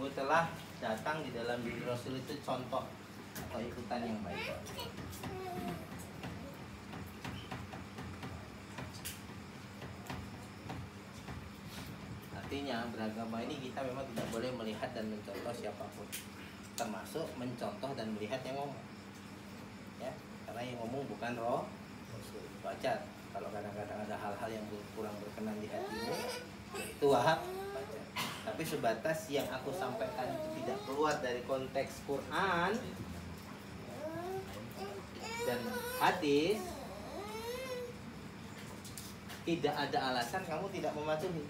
sungguh telah datang di dalam diri Rasul itu contoh atau ikutan yang baik. Artinya beragama ini kita memang tidak boleh melihat dan mencontoh siapapun, termasuk mencontoh dan melihat yang ngomong, ya, karena yang ngomong bukan roh Rasul. Wajar kalau kadang-kadang ada hal-hal yang kurang berkenan di hatimu, itu wahab, wajar. Tapi sebatas yang aku sampaikan itu tidak keluar dari konteks Quran dan hadis, tidak ada alasan kamu tidak mematuhi.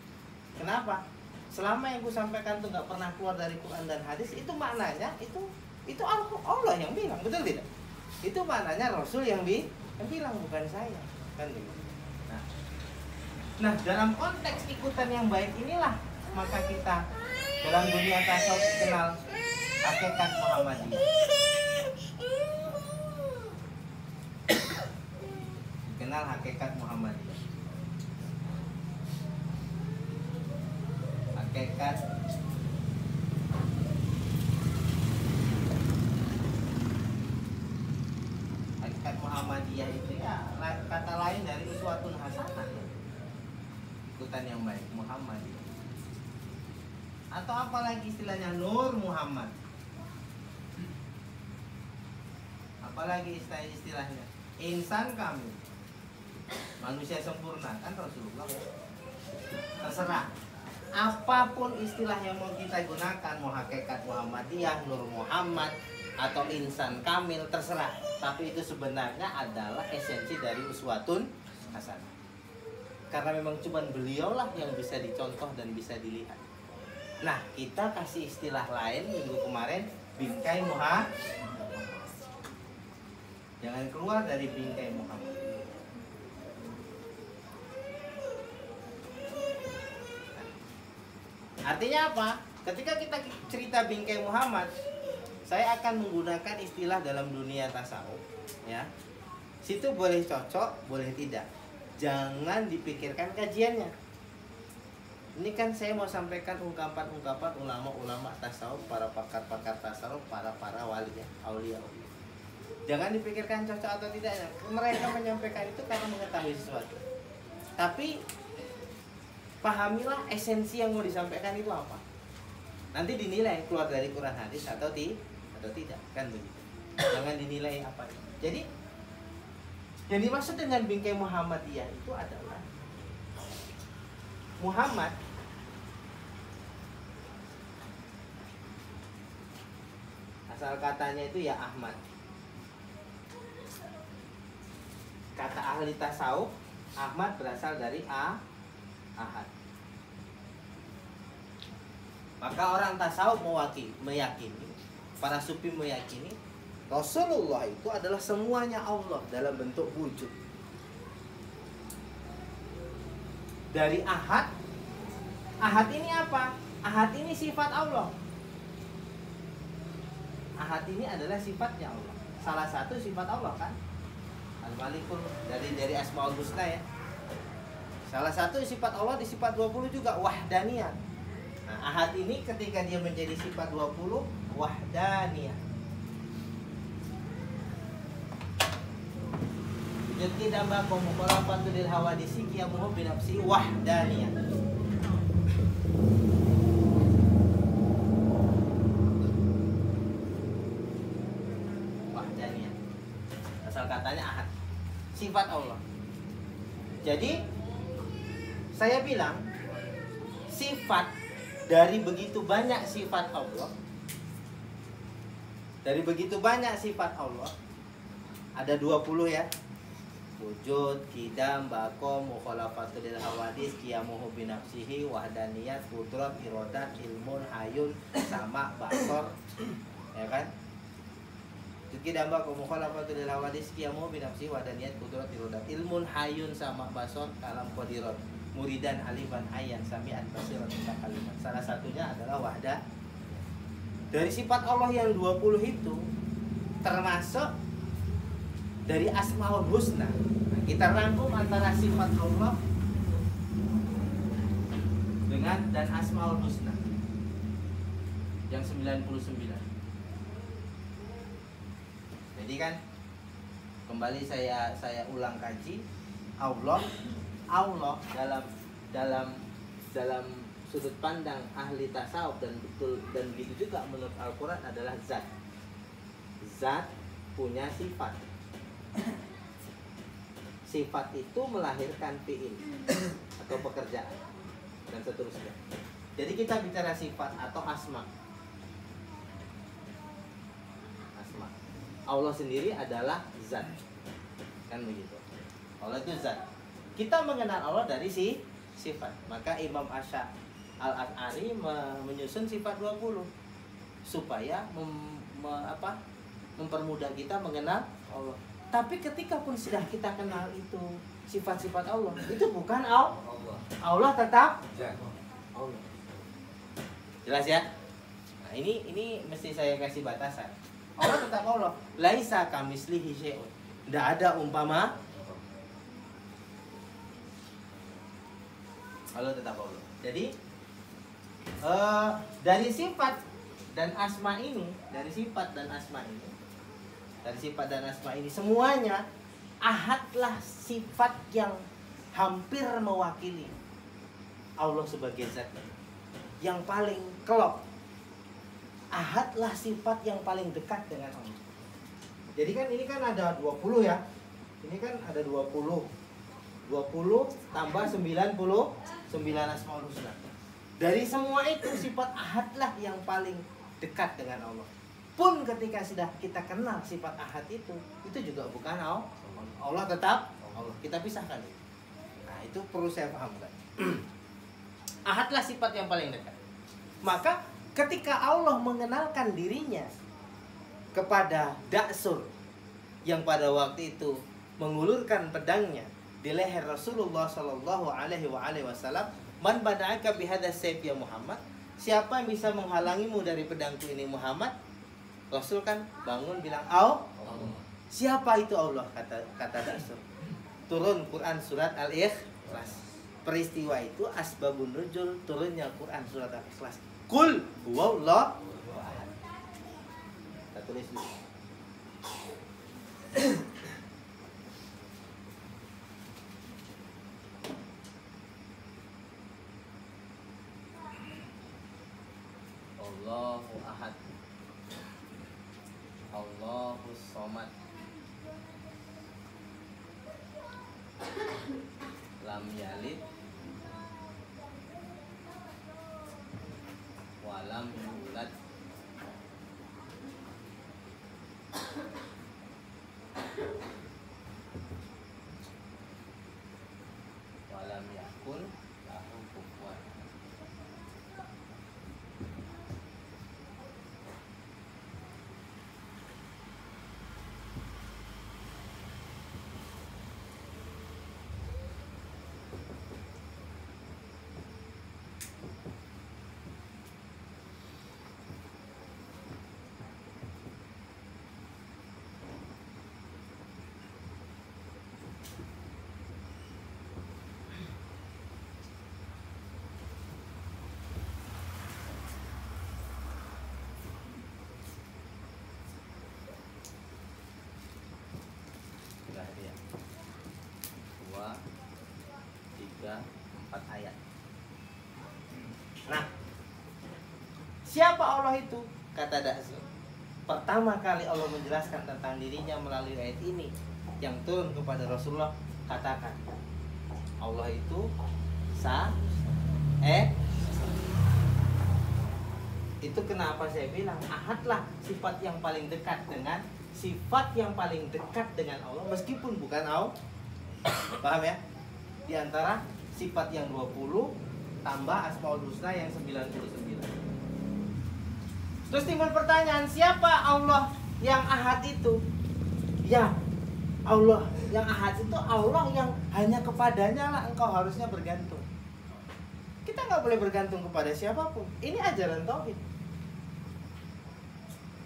Kenapa? Selama yang aku sampaikan itu nggak pernah keluar dari Quran dan hadis, itu maknanya itu Allah yang bilang, betul tidak? Itu maknanya Rasul yang bilang, bukan saya, kan begitu. Nah, dalam konteks ikutan yang baik inilah maka kita dalam dunia tasawuf kenal hakikat Muhammadiyah. Kenal hakikat Muhammadiyah. Hakikat Muhammadiyah itu ya kata lain dari uswatun hasanah, ikutan yang baik Muhammadiyah. Atau apalagi istilahnya Nur Muhammad. Apalagi istilahnya insan kami, manusia sempurna, kan Rasulullah. Terserah apapun istilah yang mau kita gunakan, mau hakikat Muhammadiyah, Nur Muhammad, atau insan kamil, terserah. Tapi itu sebenarnya adalah esensi dari uswatun hasanah. Karena memang cuma beliaulah yang bisa dicontoh dan bisa dilihat. Nah, kita kasih istilah lain minggu kemarin, bingkai Muhammad. Jangan keluar dari bingkai Muhammad. Artinya apa? Ketika kita cerita bingkai Muhammad, saya akan menggunakan istilah dalam dunia tasawuf, ya. Situ boleh cocok, boleh tidak. Jangan dipikirkan kajiannya. Ini kan saya mau sampaikan ungkapan-ungkapan ulama-ulama tasawuf, para pakar-pakar tasawuf, para wali, ya, aulia. Jangan dipikirkan cocok atau tidaknya. Mereka menyampaikan itu karena mengetahui sesuatu. Tapi pahamilah esensi yang mau disampaikan itu apa. Nanti dinilai keluar dari Quran hadis atau tidak, kan begitu. Jangan dinilai apa. Jadi yang dimaksud dengan bingkai Muhammadiyah itu adalah Muhammad asal katanya itu ya Ahmad. Kata ahli tasawuf, Ahmad berasal dari Ahad. Maka orang tasawuf meyakini, para sufi meyakini Rasulullah itu adalah semuanya Allah dalam bentuk wujud. Dari Ahad, Ahad ini apa? Ahad ini sifat Allah. Ahad ini adalah sifatnya Allah. Salah satu sifat Allah kan? Al-Malikul, dari Asmaul Husna, ya. Salah satu sifat Allah di sifat 20 juga wahdaniyah. Nah, Ahad ini ketika dia menjadi sifat 20 wahdaniyah. Jadi damba komukolapan tudil hawadisi kiamuhu binafsi wahdaniyah. Wahdaniyah. Asal katanya Ahad, sifat Allah. Jadi saya bilang sifat dari begitu banyak sifat Allah, dari begitu banyak sifat Allah, ada 20 ya. Wujud, kidam, bakom, mukhalafatul hawadis, qiyamuhu binafsihi, wahdaniyat, qudrat, iradat, ilmun, hayun, sama, basor, ya kan? Kidam, bakom, mukhalafatul hawadis, qiyamuhu binafsihi, wahdaniyat, qudrat, iradat, ilmun, hayun, sama, basor, kalam, qadirat, muridan, alifan, hayyan, sami'an, basiran, kalimat. Salah satunya adalah wahdah. Dari sifat Allah yang 20 itu termasuk dari Asmaul Husna. Nah, kita rangkum antara sifat Allah dan Asmaul Husna. yang 99. Jadi kan kembali saya ulang kaji, Allah dalam sudut pandang ahli tasawuf dan betul dan begitu juga menurut Al-Qur'an adalah zat. Zat punya sifat. Sifat itu melahirkan fi'il atau pekerjaan dan seterusnya. Jadi kita bicara sifat atau asma. Asma. Allah sendiri adalah zat. Kan begitu. Allah itu zat. Kita mengenal Allah dari sifat. Maka Imam Al-Ash'ari menyusun sifat 20 supaya mempermudah kita mengenal Allah. Tapi ketika pun sudah kita kenal itu sifat-sifat Allah, itu bukan Allah. Allah tetap Allah. Jelas ya? Nah, ini mesti saya kasih batasan. Allah tetap Allah. Laisa kamitslihi syai'un. Tidak ada umpama. Allah tetap Allah. Jadi dari sifat dan asma ini, semuanya ahadlah sifat yang hampir mewakili Allah sebagai zat yang paling kelop. Ahadlah sifat yang paling dekat dengan Allah. Jadi kan ini kan ada 20 ya. Ini kan ada 20 tambah 99 Asmaul Husna. Dari semua itu sifat ahadlah yang paling dekat dengan Allah. Pun ketika sudah kita kenal sifat ahad itu juga bukan Allah. Allah tetap Allah. Kita pisahkan itu. Nah, itu perlu saya pahamkan. Ahadlah sifat yang paling dekat. Maka ketika Allah mengenalkan dirinya kepada Da'sur yang pada waktu itu mengulurkan pedangnya di leher Rasulullah Shallallahu Alaihi Wasallam, man bada'aka bihadas sayf ya Muhammad, siapa yang bisa menghalangimu dari pedangku ini Muhammad? Rasul kan bangun bilang Allah. Siapa itu Allah? Kata Da'sur. Turun Quran surat Al-Ikhlas. Peristiwa itu asbabun nuzul turunnya Quran surat Al-Ikhlas. Qul huwallahu ahad. Kita tulis dulu. Allahu ahad. Allahus somad. Lam yalid walam yulad walam yakun lahu kufuwan. Ya. 2, 3, 4 ayat. Nah, siapa Allah itu? Kata Da'sur. Pertama kali Allah menjelaskan tentang dirinya melalui ayat ini yang turun kepada Rasulullah, katakan Allah itu itu kenapa saya bilang ahadlah sifat yang paling dekat dengan Allah meskipun bukan Allah. Paham ya? Di antara sifat yang 20 tambah Asmaul Husna yang 99. Terus timbul pertanyaan, siapa Allah yang ahad itu? Ya, Allah yang ahad itu Allah yang hanya kepadanya lah engkau harusnya bergantung. Kita nggak boleh bergantung kepada siapapun. Ini ajaran tauhid.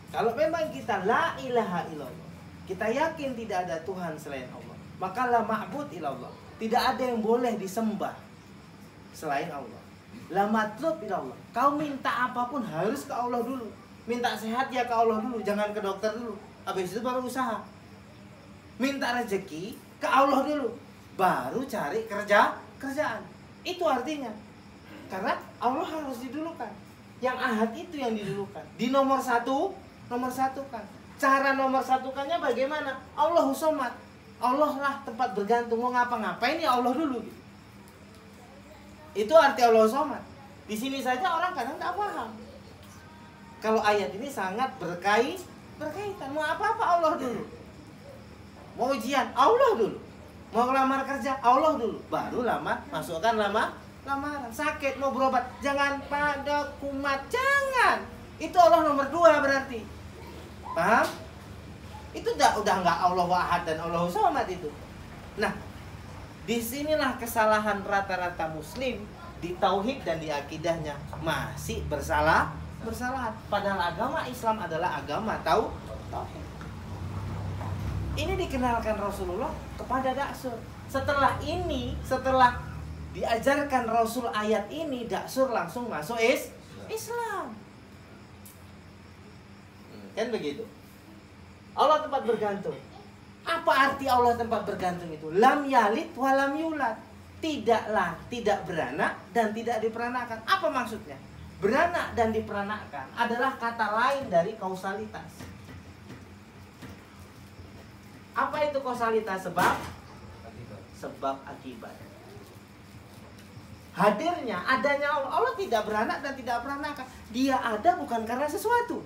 Kalau memang kita la ilaha illallah, kita yakin tidak ada Tuhan selain Allah, maka la ma'bud illallah, tidak ada yang boleh disembah selain Allah. La matlub ilallah. Kau minta apapun harus ke Allah dulu. Minta sehat ya ke Allah dulu, jangan ke dokter dulu. Habis itu baru usaha. Minta rezeki ke Allah dulu, baru cari kerjaan. Itu artinya. Karena Allah harus didulukan. Yang ahad itu yang didulukan. Di nomor satu kan. Cara nomor satukannya bagaimana? Allahu somad. Allah lah tempat bergantung. Mau ngapa-ngapain ya Allah dulu. Itu arti Allahu somad. Di sini saja orang kadang tak paham. Kalau ayat ini sangat berkaitan. Mau apa-apa Allah dulu. Mau ujian Allah dulu. Mau lamar kerja Allah dulu. Baru masukkan lamaran. Sakit mau berobat, jangan pada kumat, jangan. Itu Allah nomor 2 berarti. Paham? Itu udah nggak Allah Ahad dan Allah Somad itu. Nah, disinilah kesalahan rata-rata Muslim di tauhid dan di akidahnya, masih bersalah. Padahal agama Islam adalah agama tauhid. Ini dikenalkan Rasulullah kepada Daksur. Setelah diajarkan Rasul ayat ini, Daksur langsung masuk Islam. Kan begitu. Allah tempat bergantung. Apa arti Allah tempat bergantung itu? Lam yalid wa lam yulad. Tidak beranak dan tidak diperanakan. Apa maksudnya? Beranak dan diperanakan adalah kata lain dari kausalitas. Apa itu kausalitas? Sebab akibat. Hadirnya, adanya Allah. Allah tidak beranak dan tidak peranakan. Dia ada bukan karena sesuatu.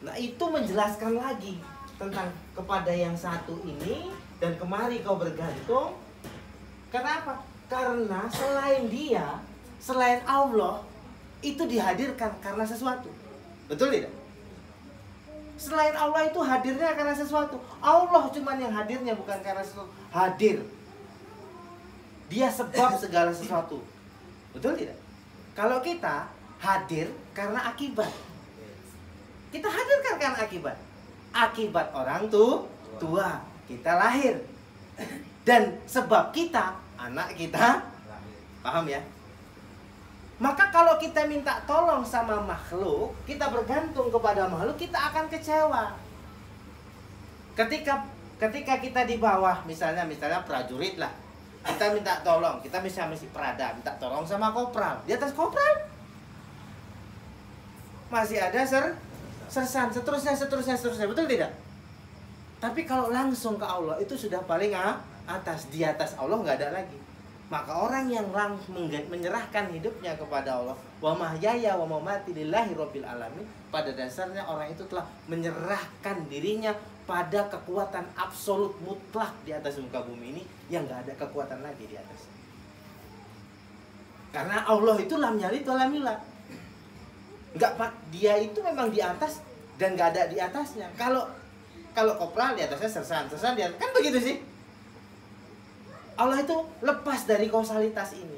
Nah, itu menjelaskan lagi tentang kepada yang satu ini dan kemari kau bergantung. Kenapa? Karena selain dia, selain Allah, itu dihadirkan karena sesuatu. Betul tidak? Selain Allah itu hadirnya karena sesuatu. Allah cuman yang hadirnya bukan karena sesuatu. Hadir. Dia sebab segala sesuatu. Betul tidak? Kalau kita hadir karena akibat. Kita hadirkan karena akibat. Akibat orang tua. Kita lahir. Dan sebab kita, anak kita. Paham ya? Maka kalau kita minta tolong sama makhluk, kita bergantung kepada makhluk, kita akan kecewa. Ketika kita di bawah, misalnya prajurit lah, kita minta tolong, kita misalnya misi Prada, minta tolong sama kopral. Di atas kopral masih ada sersan, seterusnya, betul tidak? Tapi kalau langsung ke Allah, itu sudah paling atas. Di atas Allah nggak ada lagi. Maka orang yang menyerahkan hidupnya kepada Allah, wa mahyaya wa mamati lillahi rabbil alamin, pada dasarnya orang itu telah menyerahkan dirinya pada kekuatan absolut mutlak di atas muka bumi ini, yang nggak ada kekuatan lagi di atas. Karena Allah itu lam yalid wa lam yulad. Dia itu memang di atas dan nggak ada di atasnya. Kalau kopral di atasnya sersan di atas, kan begitu sih. Allah itu lepas dari kausalitas ini.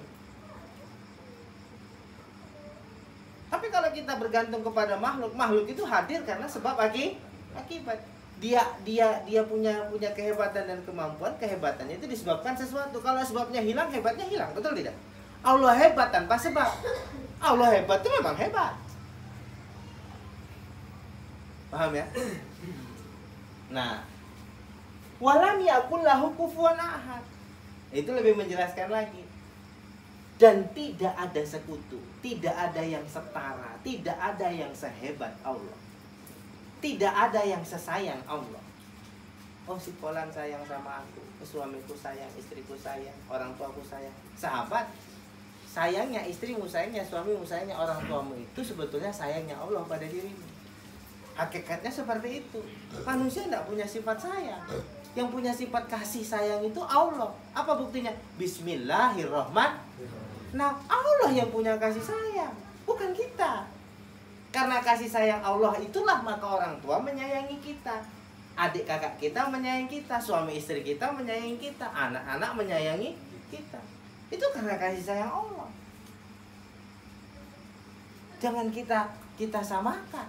Tapi kalau kita bergantung kepada makhluk itu hadir karena sebab akibat. Dia punya kehebatan dan kemampuan. Kehebatannya itu disebabkan sesuatu. Kalau sebabnya hilang, hebatnya hilang. Betul tidak? Allah hebat tanpa sebab. Allah hebat itu memang hebat. Paham ya? Nah, walam yakul lahu kufuwan ahad. Itu lebih menjelaskan lagi. Dan tidak ada sekutu, tidak ada yang setara, tidak ada yang sehebat Allah. Tidak ada yang sesayang Allah. Oh, si Polan sayang sama aku, suamiku sayang, istriku sayang, orang tuaku sayang. Sahabat, sayangnya istrimu, sayangnya suamimu, sayangnya orang tuamu itu sebetulnya sayangnya Allah pada dirimu. Hakikatnya seperti itu. Manusia tidak punya sifat sayang. Yang punya sifat kasih sayang itu Allah. Apa buktinya? Bismillahirrahmanirrahim. Nah, Allah yang punya kasih sayang, bukan kita. Karena kasih sayang Allah itulah maka orang tua menyayangi kita. Adik kakak kita menyayangi kita, suami istri kita menyayangi kita, anak-anak menyayangi kita. Itu karena kasih sayang Allah. Jangan kita samakan.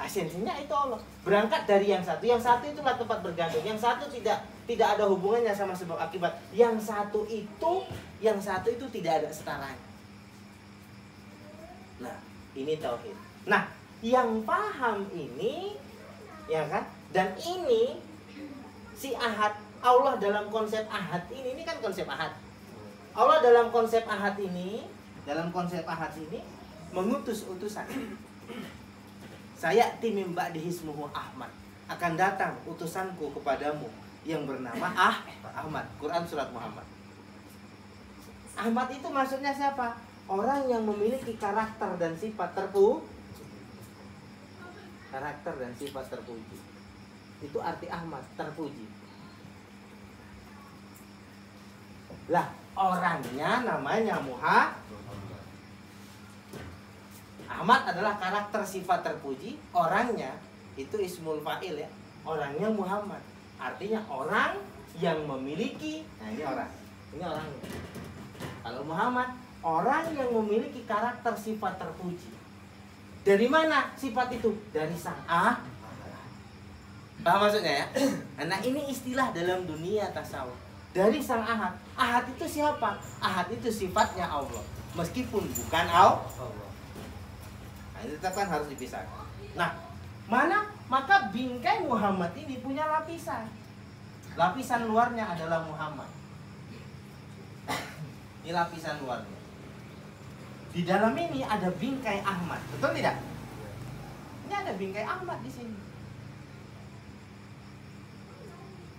Esensinya itu Allah. Berangkat dari yang satu itulah tempat bergantung. Yang satu tidak ada hubungannya sama sebab akibat. Yang satu itu tidak ada setaranya. Nah, ini tauhid. Nah, yang paham ini, ya kan? Dan ini si ahad, Allah dalam konsep ahad ini kan konsep ahad. Allah dalam konsep ahad ini mengutus utusan. Saya tim ba'di hismuhu Ahmad. Akan datang utusanku kepadamu yang bernama Ahmad. Quran surat Muhammad. Ahmad itu maksudnya siapa? Orang yang memiliki karakter dan sifat terpuji. Karakter dan sifat terpuji. Itu arti Ahmad, terpuji. Lah, orangnya namanya Muhammad. Ahmad adalah karakter sifat terpuji, orangnya itu ismul fa'il ya. Orangnya Muhammad. Artinya orang yang memiliki, nah ini orang. Ini orangnya. Kalau Muhammad, orang yang memiliki karakter sifat terpuji. Dari mana sifat itu? Dari sang ahad. Paham maksudnya ya? Nah, ini istilah dalam dunia tasawuf. Dari sang ahad. Ahad itu siapa? Ahad itu sifatnya Allah. Meskipun bukan Allah. Itu kan harus dipisahkan. Nah, maka bingkai Muhammad ini punya lapisan. Lapisan luarnya adalah Muhammad. Ini lapisan luarnya. Di dalam ini ada bingkai Ahmad, betul tidak? Ini ada bingkai Ahmad di sini.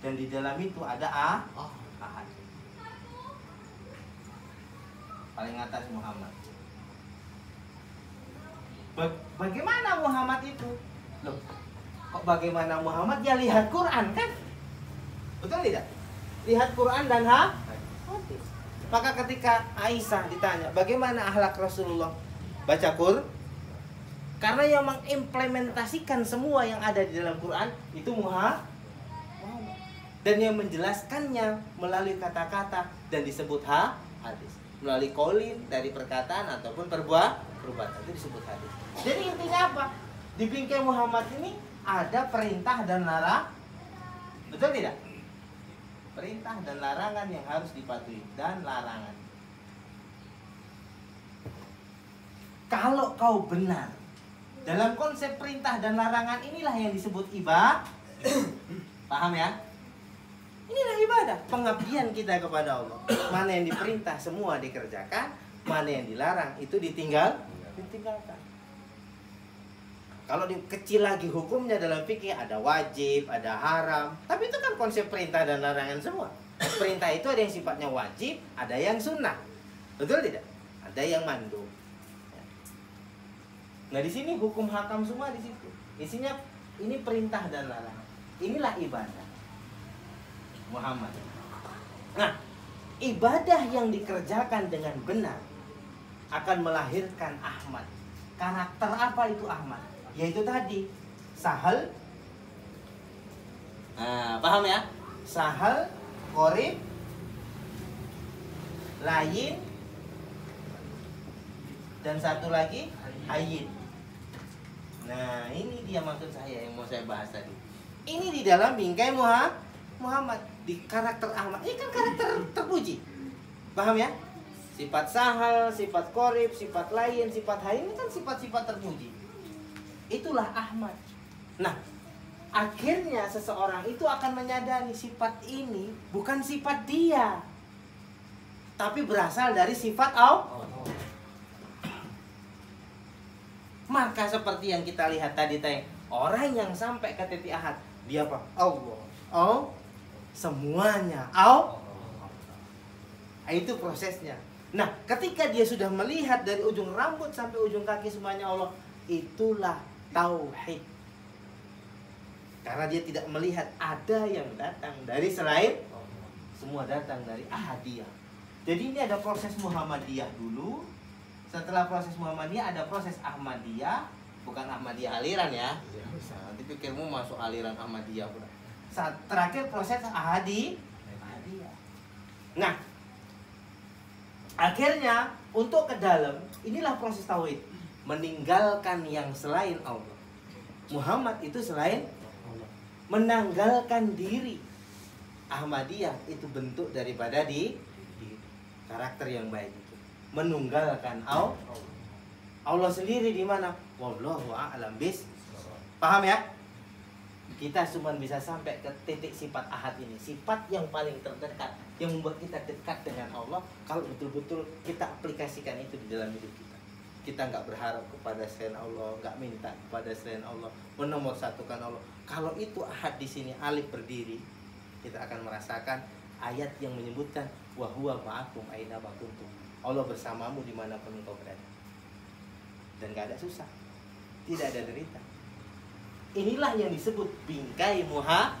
Dan di dalam itu ada ahad. Paling atas Muhammad. Bagaimana Muhammad itu? Loh, kok bagaimana Muhammad? Ya lihat Quran kan? Betul tidak? Lihat Quran dan hadis. Maka ketika Aisyah ditanya, bagaimana akhlak Rasulullah baca Quran? Karena yang mengimplementasikan semua yang ada di dalam Quran itu Muhammad. Dan yang menjelaskannya melalui kata-kata dan disebut hadis. Melalui qaulin dari perkataan ataupun perbuatan itu disebut hadis. Jadi intinya apa? Di bingkai Muhammad ini ada perintah dan larang. Betul tidak? Perintah dan larangan yang harus dipatuhi dan larangan. Kalau kau benar dalam konsep perintah dan larangan, inilah yang disebut ibadah. Paham ya? Inilah ibadah, pengabdian kita kepada Allah. Mana yang diperintah semua dikerjakan, mana yang dilarang itu ditinggalkan. Kalau kecil lagi hukumnya dalam fikih ada wajib, ada haram. Tapi itu kan konsep perintah dan larangan semua. Perintah itu ada yang sifatnya wajib, ada yang sunnah. Betul tidak? Ada yang mandub. Nah di sini hukum hakam semua di situ. Isinya ini perintah dan larangan. Inilah ibadah Muhammad. Nah, ibadah yang dikerjakan dengan benar akan melahirkan Ahmad. Karakter apa itu Ahmad? Yaitu tadi sahal. Nah, paham ya? Sahal, qorib, layin, dan satu lagi hayyin. Nah, ini dia maksud saya yang mau saya bahas tadi. Ini di dalam bingkai Muhammad, di karakter Ahmad. Ini kan karakter terpuji. Paham ya? Sifat sahal, sifat qorib, sifat lain, sifat hayyin, ini kan sifat-sifat terpuji. Itulah Ahmad. Nah, akhirnya seseorang itu akan menyadari sifat ini bukan sifat dia, tapi berasal dari sifat Allah. Maka seperti yang kita lihat tadi, orang yang sampai ke titik ahad, dia apa? Allah. Oh, semuanya Allah. Itu prosesnya. Nah, ketika dia sudah melihat dari ujung rambut sampai ujung kaki semuanya Allah, itulah tauhid. Karena dia tidak melihat ada yang datang dari selain, semua datang dari ahadiyah. Jadi ini ada proses Muhammadiyah dulu. Setelah proses Muhammadiyah ada proses Ahmadiyah. Bukan Ahmadiyah aliran ya. Nanti pikirmu masuk aliran Ahmadiyah. Terakhir proses ahadiyah. Nah, akhirnya untuk ke dalam, inilah proses tauhid. Meninggalkan yang selain Allah. Muhammad itu selain menanggalkan diri. Ahmadiyah itu bentuk daripada di karakter yang baik itu. Menunggalkan Allah sendiri di mana? Wallahu a'lam bis. Paham ya? Kita cuma bisa sampai ke titik sifat ahad ini, sifat yang paling terdekat, yang membuat kita dekat dengan Allah. Kalau betul-betul kita aplikasikan itu di dalam hidup kita. Kita nggak berharap kepada selain Allah, nggak minta kepada selain Allah, menomorsatukan Allah. Kalau itu ahad di sini, alif berdiri, kita akan merasakan ayat yang menyebutkan wa huwa ma'akum aina ma kuntum. Allah bersamamu dimanapun engkau berada. Dan gak ada susah, tidak ada derita. Inilah yang disebut bingkai muha.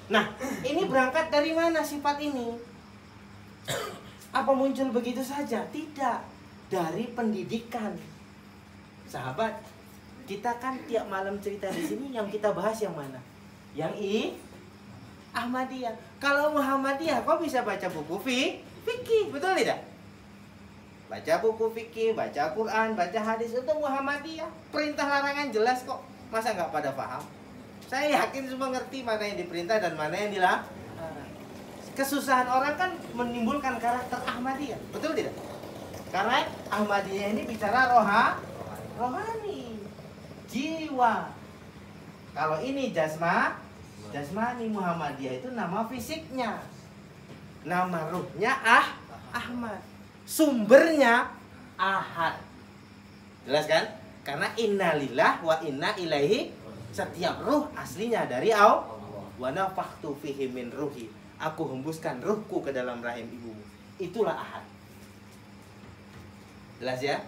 Nah, ini berangkat dari mana sifat ini? Apa muncul begitu saja? Tidak. Dari pendidikan. Sahabat, kita kan tiap malam cerita di sini, yang kita bahas yang mana? Yang Ahmadiyah. Kalau Muhammadiyah, kau bisa baca buku fikih, betul tidak? Baca buku fikih, baca Quran, baca hadis, itu Muhammadiyah. Perintah larangan jelas kok. Masa nggak pada paham? Saya yakin semua ngerti mana yang diperintah dan mana yang dilarang. Kesusahan orang kan menimbulkan karakter Ahmadiyah, betul tidak? Karena Ahmadiyah ini bicara rohani, jiwa. Kalau ini jasmani, Muhammadiyah itu nama fisiknya. Nama ruhnya Ahmad. Sumbernya ahad. Jelas kan? Karena innalillah wa inna ilaihi. Setiap ruh aslinya dari Allah. Wa nafakhtu fihi min ruhi. Aku hembuskan ruhku ke dalam rahim ibumu. Itulah ahad. Jelas ya?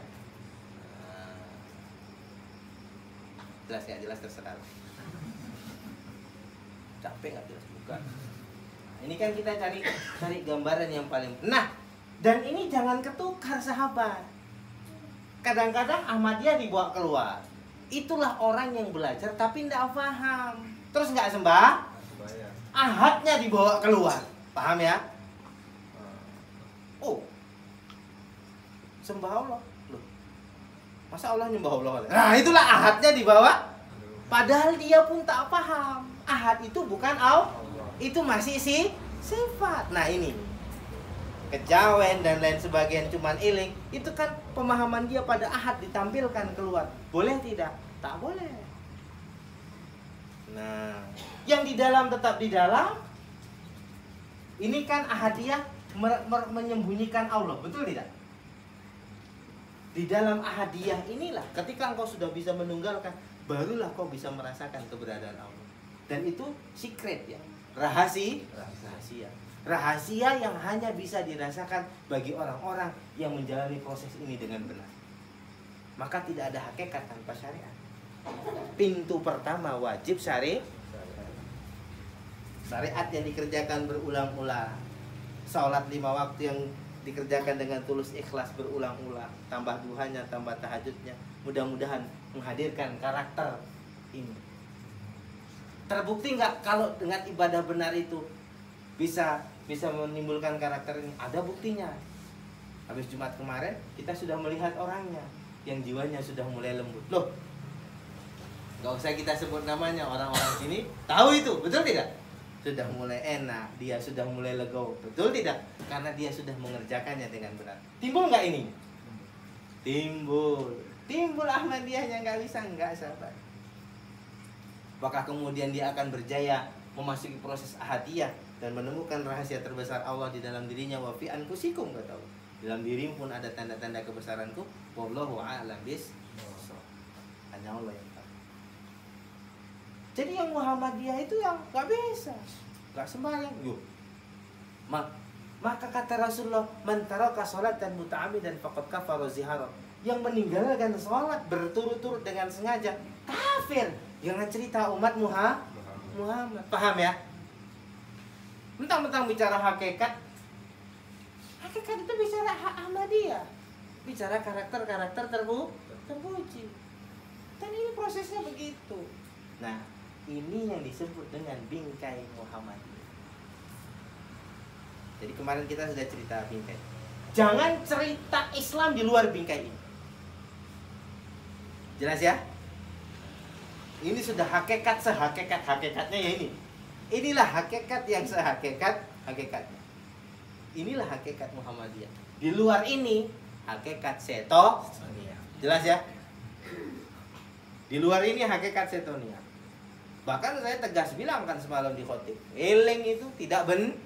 Jelas ya? Jelas terserah. Capek nggak jelas bukan? Ini kan kita cari gambaran yang paling. Nah, dan ini jangan ketukar sahabat. Kadang-kadang Ahmadiyah dibawa keluar. Itulah orang yang belajar tapi tidak paham. Terus nggak sembah. Ahadnya dibawa keluar. Paham ya? Oh, sembah Allah. Loh, masa Allah nyembah Allah? Nah, itulah ahadnya dibawa. Padahal dia pun tak paham. Ahad itu bukan Allah. Itu masih sifat. Nah ini kejawen dan lain sebagainya cuman iling. Itu kan pemahaman dia pada ahad ditampilkan keluar. Boleh tidak? Tak boleh. Nah, yang di dalam tetap di dalam. Ini kan ahadiyah menyembunyikan Allah, betul tidak? Di dalam ahadiyah inilah ketika engkau sudah bisa menunggalkan, barulah kau bisa merasakan keberadaan Allah. Dan itu secret ya, rahasia yang hanya bisa dirasakan bagi orang-orang yang menjalani proses ini dengan benar. Maka tidak ada hakikat tanpa syariat. Pintu pertama wajib syariat yang dikerjakan berulang-ulang. Salat 5 waktu yang dikerjakan dengan tulus ikhlas berulang-ulang. Tambah duhanya, tambah tahajudnya. Mudah-mudahan menghadirkan karakter ini. Terbukti nggak kalau dengan ibadah benar itu bisa menimbulkan karakter ini? Ada buktinya. Habis Jumat kemarin kita sudah melihat orangnya yang jiwanya sudah mulai lembut. Loh, nggak usah kita sebut namanya, orang-orang sini tahu itu, betul tidak? Sudah mulai enak, dia sudah mulai legowo, betul tidak? Karena dia sudah mengerjakannya dengan benar. Timbul nggak ini? Timbul Ahmadiyahnya nggak bisa, nggak sabar. Apakah kemudian dia akan berjaya memasuki proses ahadiyah dan menemukan rahasia terbesar Allah di dalam dirinya? Wa fi anfusikum, nggak tahu. Dalam dirimu pun ada tanda-tanda kebesaranku. Wallahu a'lam bis-shawab. Hanya Allah yang tahu. Jadi yang Muhammadiyah itu yang nggak bisa, nggak sembahyang. Yuk. Maka kata Rasulullah, man taraka sholatan muta'ammidan faqad kafara zihara. Yang meninggalkan sholat berturut-turut dengan sengaja kafir. Jangan cerita umat Muhammad. Paham ya? Mentang-mentang bicara hakikat. Hakikat itu bicara Ahmadiyah. Bicara karakter-karakter terpuji. Dan ini prosesnya begitu. Nah, ini yang disebut dengan bingkai Muhammadiyah. Jadi kemarin kita sudah cerita bingkai. Jangan cerita Islam di luar bingkai ini. Jelas ya? Ini sudah hakikat sehakikat-hakikatnya ya ini. Inilah hakikat yang sehakikat-hakikatnya. Inilah hakikat Muhammadiyah. Di luar ini hakikat setonia. Jelas ya? Di luar ini hakikat setonia. Bahkan saya tegas bilang kan semalam di khotib, eling itu tidak benar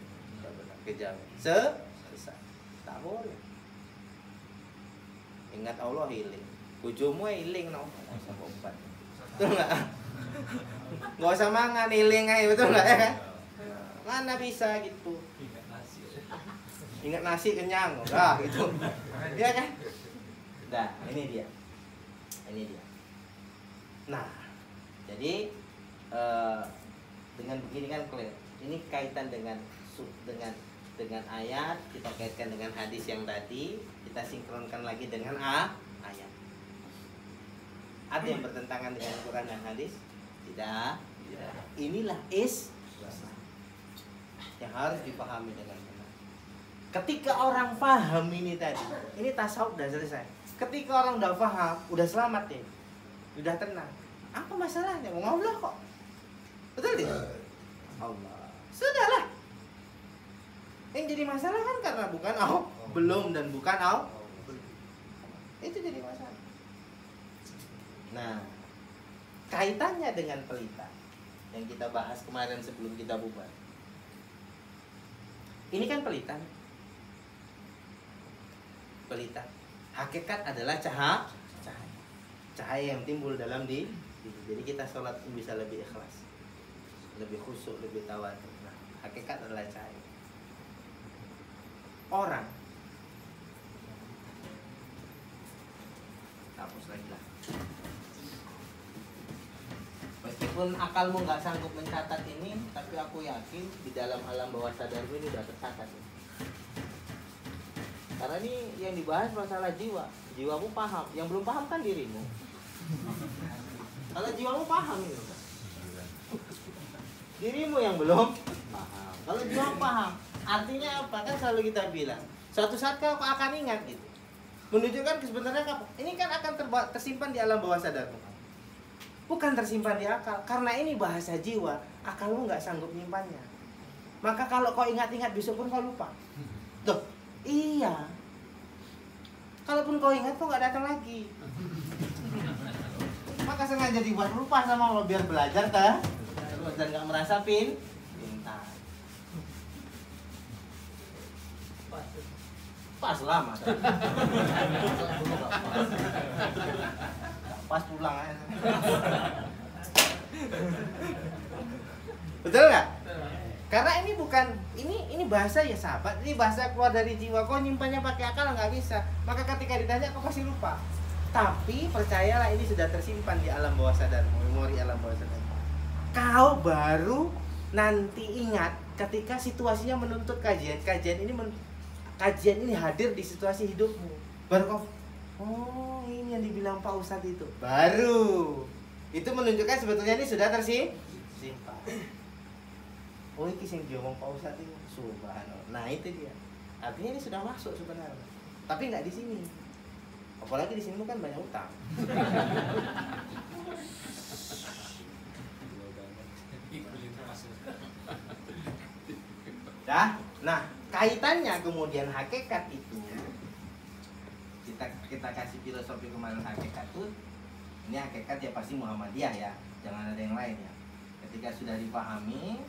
kejamin. Selesai. Tak boleh. Ingat Allah healing. Bojomu healing no. Enggak usah obat. Betul enggak? Enggak usah mangan healing aja, betul enggak ya kan? Mana bisa gitu. Ingat nasi kenyang. Lah gitu. Iya kan? Nah, ini dia. Ini dia. Nah, jadi dengan begini kan clear. Ini kaitan dengan ayat, kita kaitkan dengan hadis yang tadi, kita sinkronkan lagi dengan ayat. Ada yang bertentangan dengan Quran dan hadis? Tidak. Inilah yang harus dipahami dengan benar. Ketika orang paham ini tadi, ini tasawuf udah selesai. Ketika orang udah paham, udah selamat deh, udah tenang. Apa masalahnya? Mau Allah kok. Betul tidak? Allah. Sudahlah. Yang jadi masalah kan karena bukan belum dan bukan itu jadi masalah. Nah, kaitannya dengan pelita yang kita bahas kemarin sebelum kita bubar. Ini kan pelita. Pelita. Hakikat adalah cahaya yang timbul dalam diri. Jadi kita sholat pun bisa lebih ikhlas, lebih khusyuk, lebih tawadhu. Nah, hakikat adalah cahaya. Orang hapus lagi lah. Meskipun akalmu nggak sanggup mencatat ini, tapi aku yakin di dalam alam bawah sadarmu ini udah tercatat. Karena ini yang dibahas masalah jiwa. Jiwamu paham, yang belum paham kan dirimu. Kalau jiwamu paham ini, dirimu yang belum paham. Kalau jiwamu paham, artinya apa? Kan selalu kita bilang, suatu saat kau akan ingat gitu. Menunjukkan sebenarnya ini kan akan tersimpan di alam bawah sadarmu. Bukan tersimpan di akal, karena ini bahasa jiwa, akalmu nggak sanggup nyimpannya. Maka kalau kau ingat-ingat besok pun kau lupa. Tuh, iya. Kalaupun kau ingat, kau nggak datang lagi. Maka sengaja dibuat lupa sama Allah biar belajar terus dan nggak merasa pintar. Pas lama. Pas pulang aja. Betul nggak? Karena ini bukan ini bahasa ya sahabat, ini bahasa keluar dari jiwa. Kau nyimpannya pakai akal nggak bisa. Maka ketika ditanya kau pasti lupa. Tapi percayalah ini sudah tersimpan di alam bawah sadarmu, memori alam bawah sadar. Kau baru nanti ingat ketika situasinya menuntut kajian ini hadir di situasi hidupmu. Baru kau, oh ini yang dibilang Pak Ustadz itu. Baru itu menunjukkan sebetulnya ini sudah tersimpan. Oh ini yang diomong Pak Ustadz itu, subhanallah. Nah itu dia. Artinya ini sudah masuk sebenarnya. Tapi nggak di sini. Apalagi di sini kan banyak utang. Nah, kaitannya kemudian hakikat itu kita kasih filosofi kemarin hakikat itu. Ini hakikat ya pasti Muhammadiyah ya, jangan ada yang lain ya. Ketika sudah dipahami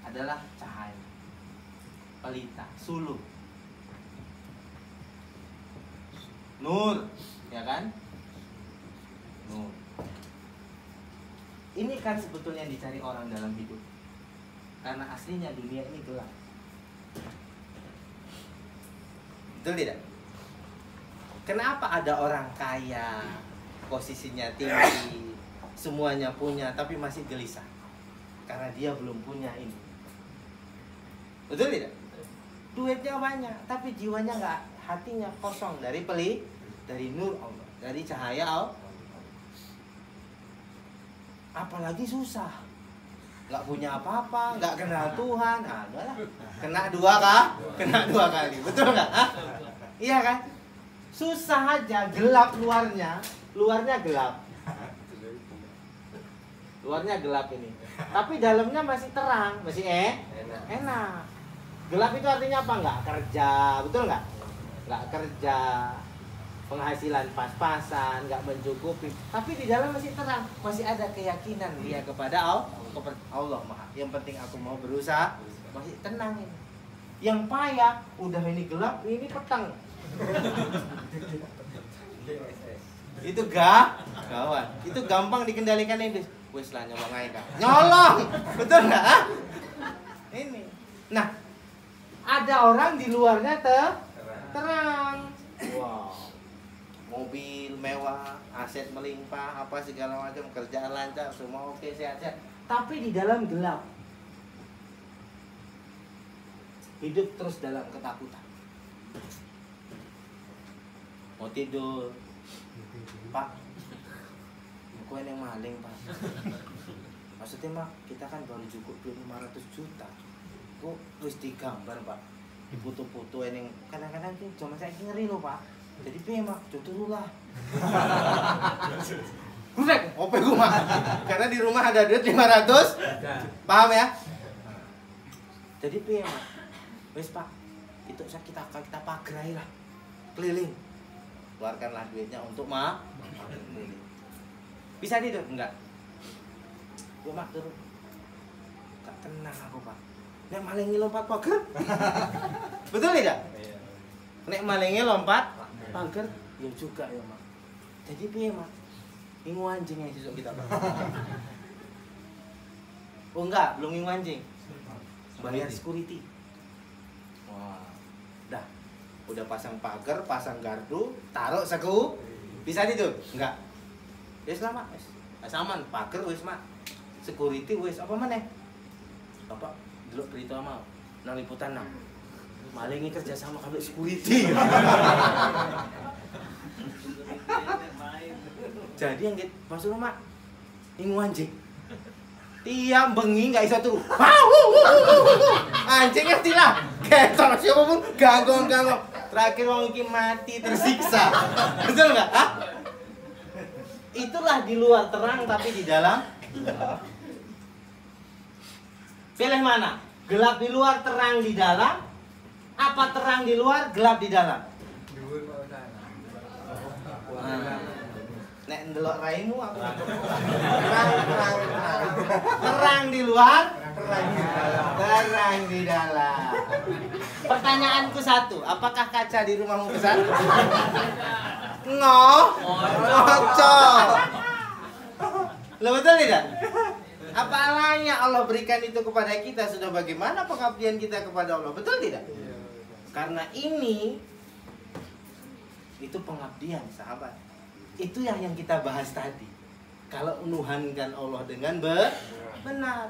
adalah cahaya, pelita, suluh, nur, ya kan? Nur. Ini kan sebetulnya yang dicari orang dalam hidup. Karena aslinya dunia ini gelap. Betul tidak? Kenapa ada orang kaya, posisinya tinggi, semuanya punya, tapi masih gelisah? Karena dia belum punya ini. Betul tidak? Duitnya banyak, tapi jiwanya nggak, hatinya kosong dari nur Allah, dari cahaya Allah. Apalagi susah, nggak punya apa-apa, nggak kenal Tuhan, adalah kena dua kali, betul nggak? Iya kan? Susah aja, gelap luarnya gelap, luarnya gelap ini. Tapi dalamnya masih terang, masih enak. Gelap itu artinya apa? Nggak kerja, betul nggak? Nggak kerja, penghasilan pas-pasan, nggak mencukupi. Tapi di dalam masih terang, masih ada keyakinan dia kepada Allah Maha. Yang penting aku mau berusaha, masih tenang ini. Yang payah, udah ini gelap, ini petang. Itu gawat. Itu gampang dikendalikan iblis. Wes lah nyolong aja. Nyolong. Betul enggak? Ini. Nah, ada orang di luarnya terang. Wow. Mobil mewah, aset melimpah, apa segala macam, kerjaan lancar, semua oke, sehat-sehat. Tapi di dalam gelap. Hidup terus dalam ketakutan. Mau tidur, Pak, aku yang maling, Pak. Maksudnya, Mak, kita kan baru cukup 500 juta. Kok harus digambar, Pak? Diputu-putu yang kadang-kadang tuh cuma saya ngeri loh, Pak. Jadi piye, Mak? Cucu lah. Gudeg, ope gue, Mak. Karena di rumah ada duit 500. Paham ya? Jadi piye, Mak? Wes, Pak. Itu kita pagrai lah. Keliling. Keluarkanlah duitnya untuk bisa tidur? Enggak. Gue Mak turun. Gak tenang aku, Pak. Nek malingi lompat pagar. Betul tidak? Nek malingi lompat pagar, ya juga ya, Mak. Jadi piye, Mak? Ingu anjing yang besok kita, Pak. Oh enggak, belum ingu anjing. Bayar security. Wah. Dah. Udah pasang pagar, pasang gardu, taruh saku, bisa tidur? Enggak. Wes lah, Mak. Wes aman, pagar wes, Mak. Security wes apa maneh? Bapak delok berita mau nang liputan nang. Malingi kerja sama karo security. Jadi yang masuk rumah ingu anjing. Tiap bengi nggak bisa turu. Anjingnya tilah. Ketor siapapun ganggu. Terakhir wong iki mati tersiksa. Betul nggak? Hah? Itulah di luar terang tapi di dalam. Pilih mana? Gelap di luar, terang di dalam. Apa terang di luar, gelap di dalam? Nek ndelok raimu aku. Terang di luar, terang di dalam. Pertanyaanku satu, apakah kaca di rumahmu besar? Ngocok. Lo betul tidak? Apa alanya Allah berikan itu kepada kita, sudah bagaimana pengabdian kita kepada Allah? Betul tidak? Karena ini itu pengabdian, sahabat. Itu yang kita bahas tadi. Kalau menuhankan Allah dengan benar,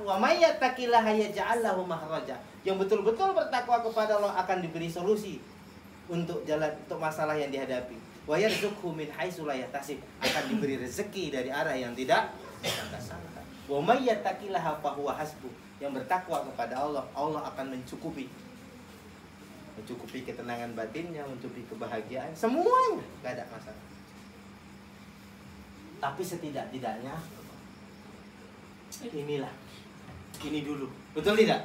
wa may yattaqillaha yaj'al lahu makhraja. Yang betul-betul bertakwa kepada Allah akan diberi solusi untuk masalah yang dihadapi. Wa yarzuqhu min haitsu la yahtasib, akan diberi rezeki dari arah yang tidak sangka-sangka. Wa may yattaqillaha fa huwa hasbuh. Yang bertakwa kepada Allah, Allah akan mencukupi ketenangan batinnya, mencukupi kebahagiaan, semuanya, gak ada masalah. Tapi setidak-tidaknya ini dulu, betul tidak?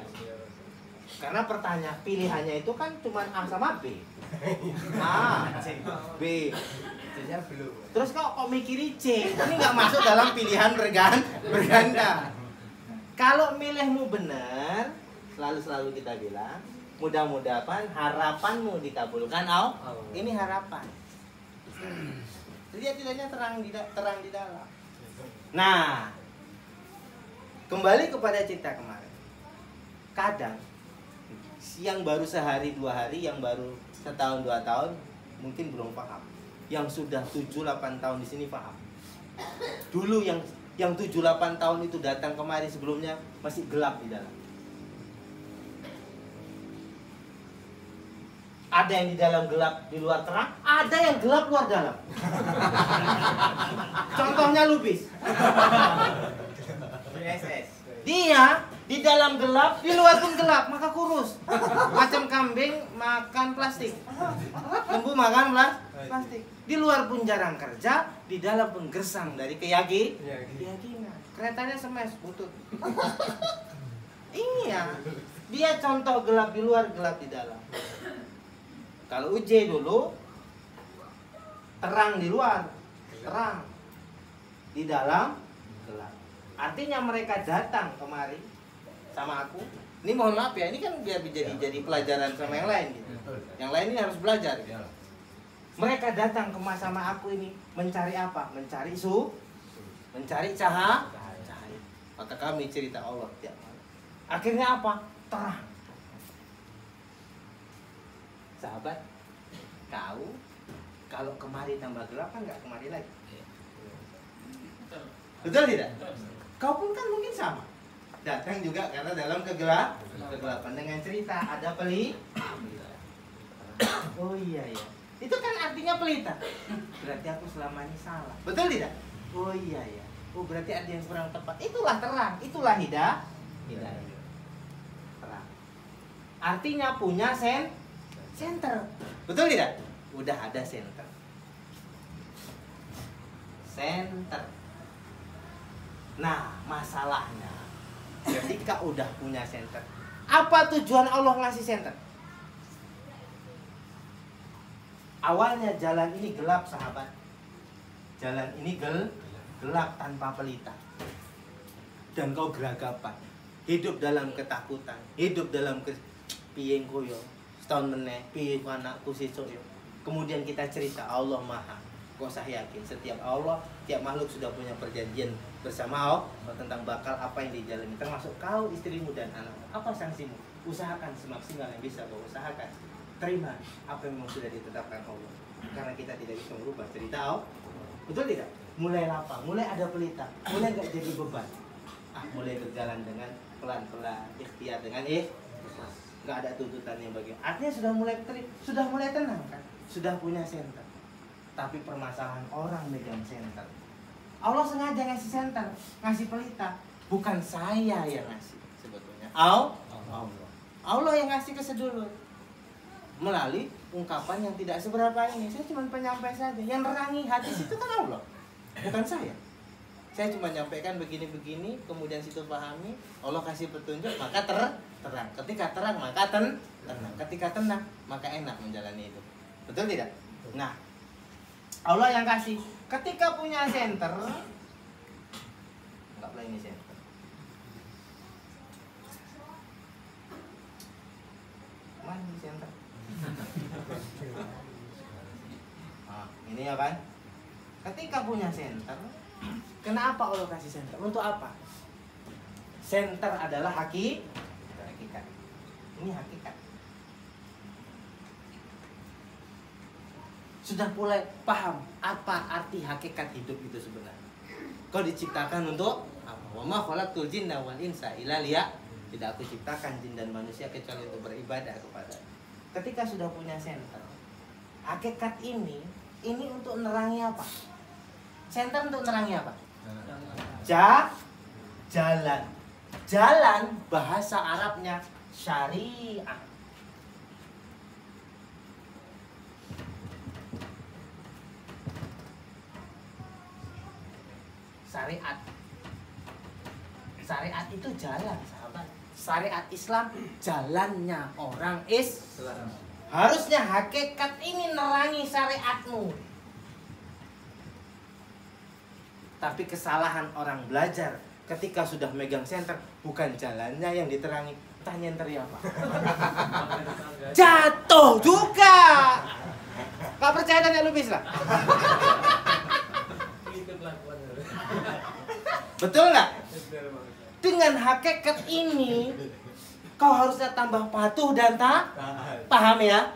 Karena pertanyaan pilihannya itu kan cuma A sama B. A, B. Terus kok mikiri C? Ini nggak masuk dalam pilihan berganda. Kalau milihmu benar, selalu kita bilang, mudah-mudahan harapanmu dikabulkan. Ini harapan. Tidaknya terang di dalam. Nah, kembali kepada cerita kemarin. Kadang yang baru sehari 2 hari, yang baru setahun 2 tahun mungkin belum paham. Yang sudah 7-8 tahun di sini paham. Dulu yang 7-8 tahun itu datang kemari sebelumnya masih gelap di dalam. Ada yang di dalam gelap, di luar terang. Ada yang gelap luar dalam. Contohnya Lubis. Dia di dalam gelap, di luar pun gelap, maka kurus. Macam kambing makan plastik. Lembu makan plastik. Di luar pun jarang kerja, di dalam pun gersang dari keyakinan. Keretanya smash, butut. Iya. Dia contoh gelap di luar, gelap di dalam. Kalau Uj dulu terang di luar, terang. Di dalam gelap. Artinya mereka datang kemari sama aku. Ini mohon maaf ya, ini kan biar jadi pelajaran sama yang lain gitu. Yang lain ini harus belajar gitu. Mereka datang sama aku ini mencari apa? Mencari cahaya. Maka kami cerita Allah tiap malam. Akhirnya apa? Terang. Sahabat, kau kalau kemari tambah gelap kan nggak kemari lagi. Betul tidak? Kau pun kan mungkin sama. Datang juga karena dalam kegelapan dengan cerita ada Oh iya ya. Itu kan artinya pelita. Berarti aku selama ini salah. Betul tidak? Oh iya ya. Oh berarti ada yang kurang tepat. Itulah terang, itulah hidayah. Terang. Artinya punya center. Betul tidak? Udah ada center. Nah, masalahnya ketika udah punya center, apa tujuan Allah ngasih center? Awalnya jalan ini gelap, sahabat. Jalan ini gelap tanpa pelita. Dan kau geragapan. Hidup dalam ketakutan. Hidup dalam piye koyo. Setahun meneh piye anakku sesuk yo. Kemudian kita cerita Allah Maha. Kau usah yakin setiap makhluk sudah punya perjanjian bersama Allah tentang bakal apa yang dijalani, termasuk kau, istrimu dan anakmu. Apa sanksimu? Usahakan semaksimal yang bisa kau usahakan. Terima apa yang memang sudah ditetapkan Allah. Karena kita tidak bisa merubah cerita Allah. Betul tidak? Mulai lapang, mulai ada pelita, mulai gak jadi beban. Mulai berjalan dengan pelan-pelan, ikhtiar dengan gak ada tuntutan yang bagian. Artinya sudah mulai tenang kan? Sudah punya center. Tapi permasalahan orang megang center. Allah sengaja ngasih center, ngasih pelita. Bukan saya yang ngasih sebetulnya. Allah yang ngasih ke sedulur. Melalui ungkapan yang tidak seberapa ini. Saya cuma penyampai saja. Yang nerangi hati situ kan Allah, bukan saya. Saya cuma nyampaikan begini-begini, kemudian situ pahami, Allah kasih petunjuk, maka terang. Ketika terang maka tenang. Ketika tenang maka enak menjalani itu. Betul tidak? Nah, Allah yang kasih. Ketika punya center, enggak boleh ini center. Mana ini center? Ini ya kan? Ketika punya center, kenapa Allah kasih center? Untuk apa? Center adalah hakikat. Ini hakikat. Sudah mulai paham apa arti hakikat hidup itu sebenarnya. Kau diciptakan untuk apa? Wa ma khalaqtul jinna wal insa illa tidak aku ciptakan jin dan manusia kecuali untuk beribadah kepada. Ketika sudah punya center, hakikat ini untuk nerangi apa? Center untuk nerangi apa? Jalan. Jalan bahasa Arabnya syariah. Syariat itu jalan, sahabat. Syariat Islam jalannya orang Islam. Harusnya hakikat ini nerangi syariatmu. Tapi kesalahan orang belajar ketika sudah megang center, bukan jalannya yang diterangi, entah nyenteri apa. Jatuh juga. Gak percaya tanya Lubis lah. Betul nggak? Dengan hakikat ini kau harusnya tambah patuh dan paham ya.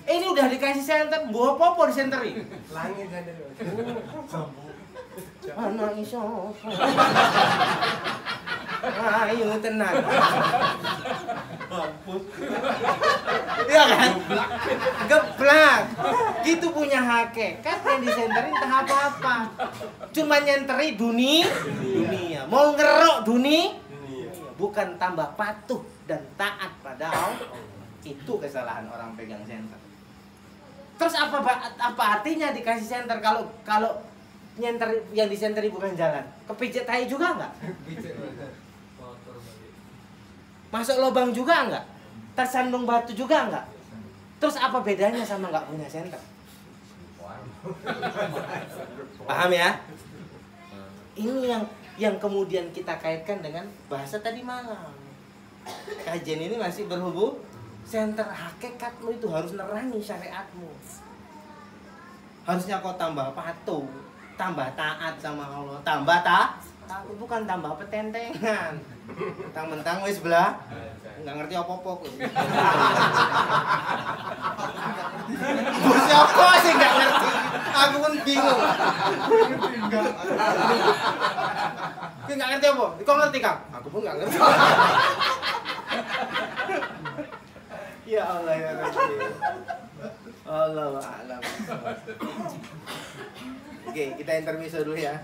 Ini udah dikasih center, bawa popo di senteri. Langit ada. Anak iso. Ayo tenang. Iya kan? Geblak. Gitu punya hakikat yang disenterin entah apa-apa. Cuma nyenteri dunia. Mau ngerok dunia. Bukan tambah patuh dan taat pada Allah. Itu kesalahan orang pegang center. Terus apa artinya dikasih senter kalau nyenter yang disenteri bukan jalan? Kepijat tai juga enggak? Masuk lubang juga enggak? Tersandung batu juga enggak? Terus apa bedanya sama enggak punya senter? Paham ya? Ini yang kemudian kita kaitkan dengan bahasa tadi malam. Kajian ini masih berhubung senter hakikatmu itu harus nerangi syariatmu. Harusnya kau tambah patuh, tambah taat sama Allah, tambah tapi bukan tambah petentengan. Mentang-mentang wis belah, nggak ngerti apa-apa kok. Siapa sih nggak ngerti? Aku pun bingung. Kau nggak ngerti apa? Kau ngerti Kang? Aku pun nggak ngerti. Ya Allah ya Rabbi. Allah alam. Oke, kita intermezzo dulu ya.